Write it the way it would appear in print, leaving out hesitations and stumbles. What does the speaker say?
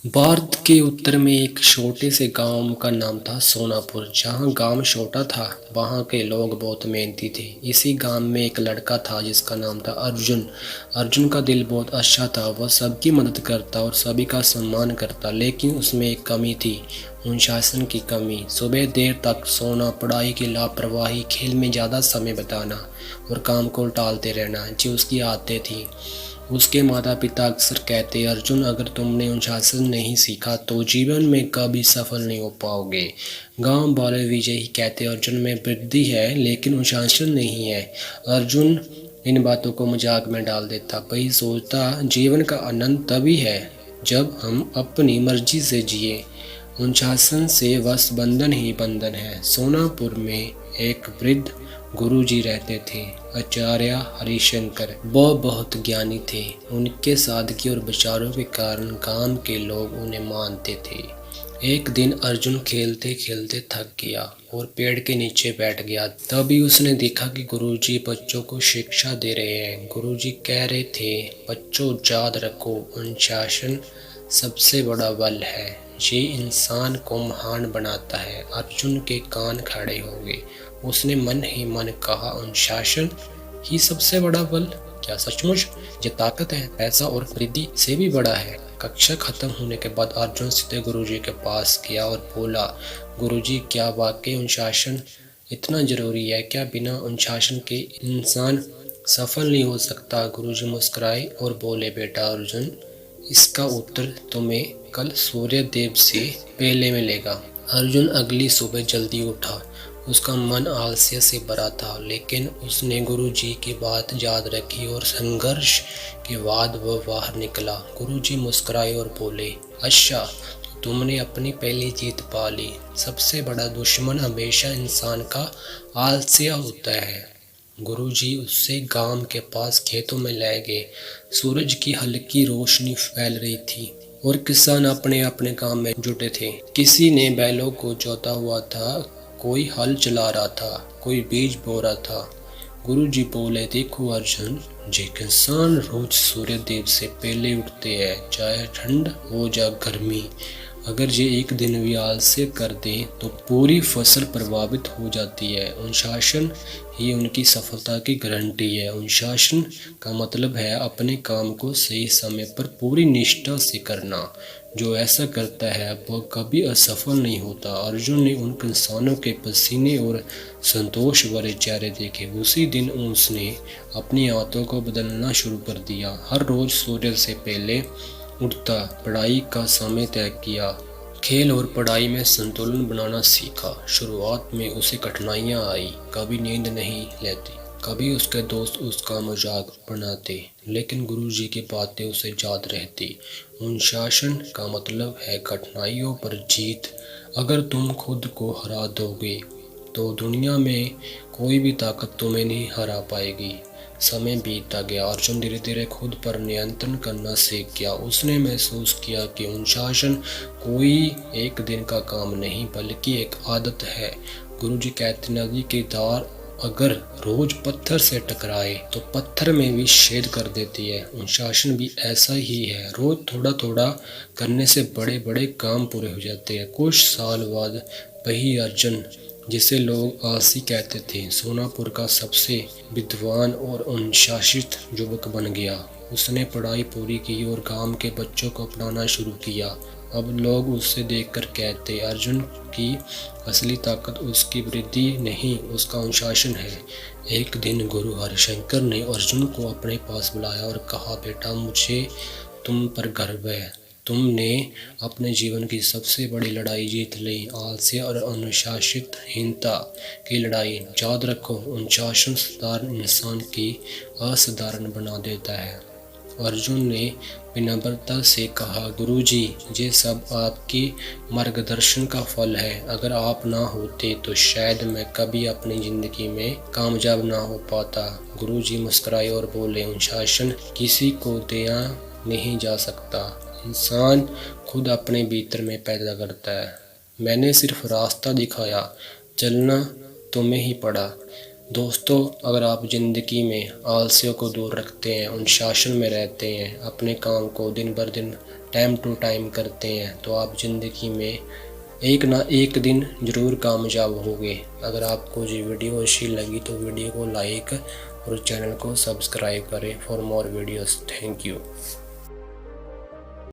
भारत के उत्तर में एक छोटे से गांव का नाम था सोनापुर। जहां गांव छोटा था, वहां के लोग बहुत मेहनती थे। इसी गांव में एक लड़का था जिसका नाम था अर्जुन। अर्जुन का दिल बहुत अच्छा था। वह सबकी मदद करता और सभी का सम्मान करता, लेकिन उसमें एक कमी थी, अनुशासन की कमी। सुबह देर तक सोना, पढ़ाई की लापरवाही, खेल में ज़्यादा समय बिताना और काम को टालते रहना जो उसकी आदतें थी। उसके माता पिता अक्सर कहते, अर्जुन अगर तुमने अनुशासन नहीं सीखा तो जीवन में कभी सफल नहीं हो पाओगे। गांव वाले भी यही कहते, अर्जुन में बुद्धि है लेकिन अनुशासन नहीं है। अर्जुन इन बातों को मजाक में डाल देता। वही सोचता, जीवन का आनंद तभी है जब हम अपनी मर्जी से जिए। अनुशासन से बस बंधन ही बंधन है। सोनापुर में एक वृद्ध गुरुजी रहते थे, आचार्य हरिशंकर। वह बहुत ज्ञानी थे। उनके सादगी और विचारों के कारण गांव के लोग उन्हें मानते थे। एक दिन अर्जुन खेलते खेलते थक गया और पेड़ के नीचे बैठ गया। तभी उसने देखा कि गुरुजी बच्चों को शिक्षा दे रहे हैं। गुरुजी कह रहे थे, बच्चों याद रखो, अनुशासन सबसे बड़ा बल है। ये इंसान को महान बनाता है। अर्जुन के कान खड़े हो गए। उसने मन ही मन कहा, अनुशासन ही सबसे बड़ा बल? क्या सचमुच ये ताकत है? पैसा और वृद्धि से भी बड़ा है। कक्षा खत्म होने के बाद अर्जुन सीधे गुरुजी के पास गया और बोला, गुरुजी क्या वाकई अनुशासन इतना जरूरी है? क्या बिना अनुशासन के इंसान सफल नहीं हो सकता? गुरुजी मुस्कुराए और बोले, बेटा अर्जुन, इसका उत्तर तुम्हें कल सूर्य देव से पहले मिलेगा। अर्जुन अगली सुबह जल्दी उठा। उसका मन आलस्य से भरा था, लेकिन उसने गुरुजी की बात याद रखी और संघर्ष के बाद वह बाहर निकला। गुरुजी मुस्कुराए और बोले, अच्छा, तुमने अपनी पहली जीत पा ली। सबसे बड़ा दुश्मन हमेशा इंसान का आलस्य होता है। गुरुजी उससे गांव के पास खेतों में ले गए। सूरज की हल्की रोशनी फैल रही थी और किसान अपने अपने काम में जुटे थे। किसी ने बैलों को जोता हुआ था, कोई हल चला रहा था, कोई बीज बो रहा था। गुरुजी बोले, देखो अर्जुन, ये किसान रोज सूर्य देव से पहले उठते हैं, चाहे ठंड हो या गर्मी। अगर ये एक दिन भी आलस्य कर दें तो पूरी फसल प्रभावित हो जाती है। अनुशासन ही उनकी सफलता की गारंटी है। अनुशासन का मतलब है अपने काम को सही समय पर पूरी निष्ठा से करना। जो ऐसा करता है वह कभी असफल नहीं होता। अर्जुन ने उन किसानों के पसीने और संतोष भरे चेहरे देखे। उसी दिन उसने अपनी आदतों को बदलना शुरू कर दिया। हर रोज सूर्य से पहले उठता, पढ़ाई का समय तय किया, खेल और पढ़ाई में संतुलन बनाना सीखा। शुरुआत में उसे कठिनाइयां आई, कभी नींद नहीं लेती, कभी उसके दोस्त उसका मजाक बनाते, लेकिन गुरुजी की बातें उसे याद रहती। अनुशासन का मतलब है कठिनाइयों पर जीत। अगर तुम खुद को हरा दोगे तो दुनिया में कोई भी ताकत तुम्हें नहीं हरा पाएगी। समय बीतता गया। अर्जुन धीरे धीरे खुद पर नियंत्रण करना सीख गया। उसने महसूस किया कि अनुशासन कोई एक दिन का काम नहीं बल्कि एक आदत है। गुरुजी कहते, नदी की धार अगर रोज पत्थर से टकराए तो पत्थर में भी छेद कर देती है। अनुशासन भी ऐसा ही है। रोज थोड़ा थोड़ा करने से बड़े बड़े काम पूरे हो जाते हैं। कुछ साल बाद वही अर्जुन, जिसे लोग आलसी कहते थे, सोनापुर का सबसे विद्वान और अनुशासित युवक बन गया। उसने पढ़ाई पूरी की और गांव के बच्चों को पढ़ाना शुरू किया। अब लोग उससे देखकर कहते, अर्जुन की असली ताकत उसकी वृद्धि नहीं, उसका अनुशासन है। एक दिन गुरु हरिशंकर ने अर्जुन को अपने पास बुलाया और कहा, बेटा, मुझे तुम पर गर्व है। तुमने अपने जीवन की सबसे बड़ी लड़ाई जीत ली, आलस्य और अनुशासितहीनता की लड़ाई। याद रखो, अनुशासन साधारण इंसान की असाधारण बना देता है। अर्जुन ने विनम्रता से कहा, गुरुजी, ये सब आपके मार्गदर्शन का फल है। अगर आप ना होते तो शायद मैं कभी अपनी जिंदगी में कामयाब ना हो पाता। गुरुजी मुस्कुराए और बोले, अनुशासन किसी को दिया नहीं जा सकता, इंसान खुद अपने भीतर में पैदा करता है। मैंने सिर्फ रास्ता दिखाया, चलना तुम्हें ही पड़ा। दोस्तों, अगर आप ज़िंदगी में आलस्य को दूर रखते हैं, अनुशासन में रहते हैं, अपने काम को दिन भर दिन टाइम टू टाइम करते हैं तो आप ज़िंदगी में एक ना एक दिन ज़रूर कामयाब होगे। अगर आपको ये वीडियो अच्छी लगी तो वीडियो को लाइक और चैनल को सब्सक्राइब करें for more videos. Thank you.